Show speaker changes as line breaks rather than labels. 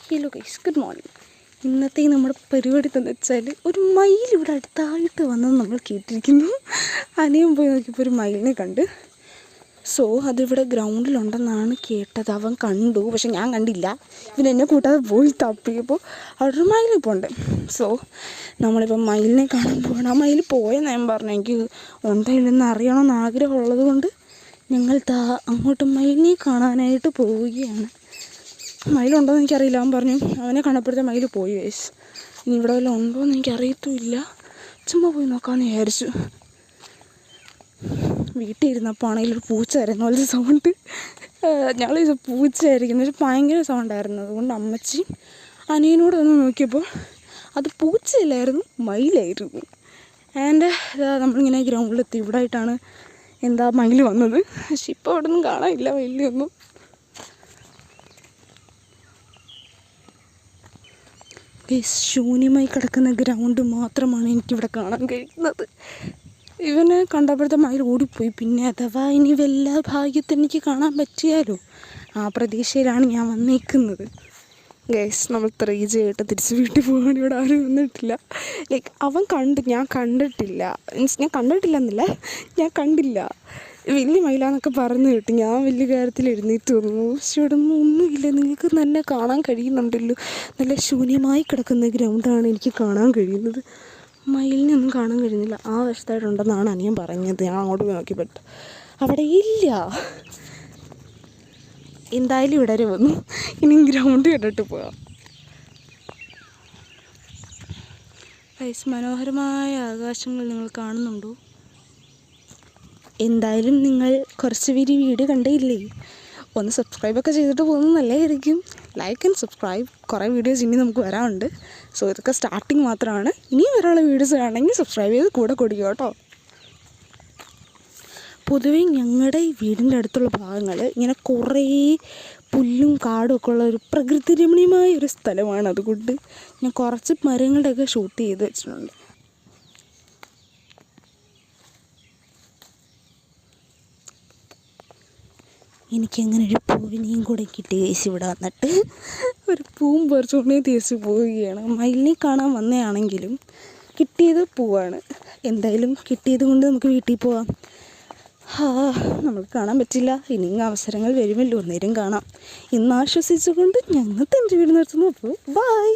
Hello guys, good morning. ഇന്നത്തെ നമ്മുടെ പരിപാടി എന്ന് വെച്ചാൽ ഒരു മയിൽ ഇവിടെ അടുത്തായിട്ട് വന്നത് നമ്മൾ കേട്ടിരിക്കുന്നു. അനിയൻ പോയി നോക്കിയപ്പോൾ ഒരു മയിലിനെ കണ്ട്. സോ അതിവിടെ ഗ്രൗണ്ടിലുണ്ടെന്നാണ് കേട്ടത്. അവൻ കണ്ടു, പക്ഷെ ഞാൻ കണ്ടില്ല. ഇവൻ എന്നെ കൂട്ടാതെ പോയി തപ്പിയപ്പോൾ അവിടെ ഒരു മയിലിപ്പോൾ ഉണ്ട്. സോ നമ്മളിപ്പോൾ മയിലിനെ കാണാൻ പോകണം. ആ മയിൽ പോയെന്ന് ഞാൻ പറഞ്ഞു. എനിക്ക് ഉണ്ടയില്ലെന്ന് അറിയണമെന്ന് ആഗ്രഹമുള്ളത് കൊണ്ട് ഞങ്ങൾ അങ്ങോട്ട് മയിലിനെ കാണാനായിട്ട് പോവുകയാണ്. മയിലുണ്ടോയെന്ന് എനിക്കറിയില്ല. അവൻ പറഞ്ഞു അവനെ കണ്ടപ്പോഴത്തെ മയിൽ പോയി. വേസ് ഇനി ഇവിടെ വല്ലതും ഉണ്ടോയെന്ന് എനിക്കറിയത്തുമില്ല. ചുമ്മാ പോയി നോക്കാമെന്ന് വിചാരിച്ചു. വീട്ടിൽ ഇരുന്നപ്പോൾ ആണെങ്കിൽ ഒരു പൂച്ച ആയിരുന്നു പോലത്തെ സൗണ്ട്. ഞങ്ങൾ പൂച്ചയായിരിക്കും, പക്ഷെ ഭയങ്കര സൗണ്ടായിരുന്നു. അതുകൊണ്ട് അമ്മച്ചി അനിയനോട് വന്ന് നോക്കിയപ്പോൾ അത് പൂച്ചയില്ലായിരുന്നു, മയിലായിരുന്നു. ആൻഡ് നമ്മളിങ്ങനെ ഗ്രൗണ്ടിലെത്തി. ഇവിടെ ആയിട്ടാണ് മയിൽ വന്നത്. പക്ഷെ ഇപ്പോൾ അവിടെ ഒന്നും കാണാനില്ല മയിലിനൊന്നും. ശൂന്യമായി കിടക്കുന്ന ഗ്രൗണ്ട് മാത്രമാണ് എനിക്കിവിടെ കാണാൻ കഴിയുന്നത്. ഇവനെ കണ്ടപ്പോഴത്തെ മയിൽ ഓടിപ്പോയി. പിന്നെ അഥവാ ഇനി വല്ല ഭാഗ്യത്തിന് എനിക്ക് കാണാൻ പറ്റിയാലോ, ആ പ്രതീക്ഷയിലാണ് ഞാൻ വന്നേക്കുന്നത്. ഗൈസ്, നമ്മൾ 3G ആയിട്ട് തിരിച്ച് വീട്ടിൽ പോകാൻ ഇവിടെ ആരും വന്നിട്ടില്ല. ലൈക്ക് അവൻ കണ്ടു, ഞാൻ കണ്ടിട്ടില്ല. മീൻസ് ഞാൻ കണ്ടിട്ടില്ലെന്നില്ല, ഞാൻ കണ്ടില്ല. വലിയ മയിലാന്നൊക്കെ പറഞ്ഞു കേട്ടു. ഞാൻ വലിയ കാര്യത്തിൽ എഴുന്നേറ്റ് വന്നു. പക്ഷെ ഇവിടെ ഒന്നുമില്ല. നിങ്ങൾക്ക് നല്ല കാണാൻ കഴിയുന്നുണ്ടല്ലോ. നല്ല ശൂന്യമായി കിടക്കുന്ന ഗ്രൗണ്ടാണ് എനിക്ക് കാണാൻ കഴിയുന്നത്. മയിലിനൊന്നും കാണാൻ കഴിയുന്നില്ല. ആ വശത്തായിട്ടുണ്ടെന്നാണ് അനിയൻ പറഞ്ഞത്. ഞാൻ അങ്ങോട്ട് പോയി നോക്കിയപ്പോൾ അവിടെ ഇല്ല. എന്തായാലും ഇവിടെ വരെ വന്നു. ഇനി ഗ്രൗണ്ട് കണ്ടിട്ട് പോകാം. മനോഹരമായ ആകാശങ്ങൾ നിങ്ങൾ കാണുന്നുണ്ടോ? എന്തായാലും നിങ്ങൾ കുറച്ച് പേര് വീഡിയോ കണ്ടേയില്ലേ, ഒന്ന് സബ്സ്ക്രൈബൊക്കെ ചെയ്തിട്ട് പോകുന്നത് നല്ലതായിരിക്കും. Like and subscribe. കുറേ വീഡിയോസ് ഇനി നമുക്ക് വരാനുണ്ട്. സോ ഇതൊക്കെ സ്റ്റാർട്ടിങ് മാത്രമാണ്. ഇനിയും വരാനുള്ള വീഡിയോസ് കാണണമെങ്കിൽ സബ്സ്ക്രൈബ് ചെയ്ത് കൂടെ കൊടുക്കുക കേട്ടോ. പൊതുവേ ഞങ്ങളുടെ ഈ വീടിൻ്റെ അടുത്തുള്ള ഭാഗങ്ങൾ ഇങ്ങനെ കുറേ പുല്ലും കാടും ഒക്കെ ഉള്ള ഒരു പ്രകൃതി രമണീയമായ ഒരു സ്ഥലമാണ്. അതുകൊണ്ട് ഞാൻ കുറച്ച് മരങ്ങളുടെയൊക്കെ ഷൂട്ട് ചെയ്ത് വെച്ചിട്ടുണ്ട്. എനിക്കങ്ങനെ ഒരു പൂവിനെയും കൂടെ കിട്ടി. കേസ് ഇവിടെ വന്നിട്ട് ഒരു പൂവും പറിച്ചുകൊണ്ടേ തിരിച്ച് പോവുകയാണ്. മയിലിനെ കാണാൻ വന്നതാണെങ്കിലും കിട്ടിയത് പൂവാണ്. എന്തായാലും കിട്ടിയത് കൊണ്ട് നമുക്ക് വീട്ടിൽ പോവാം. നമുക്ക് കാണാൻ പറ്റില്ല, ഇനിയും അവസരങ്ങൾ വരുമല്ലോ, നേരം കാണാം. ഇന്ന് ആശ്വസിച്ചുകൊണ്ട് ഞങ്ങൾ എൻ്റെ വീട് നിർത്തുന്നു. അപ്പോൾ ബൈ.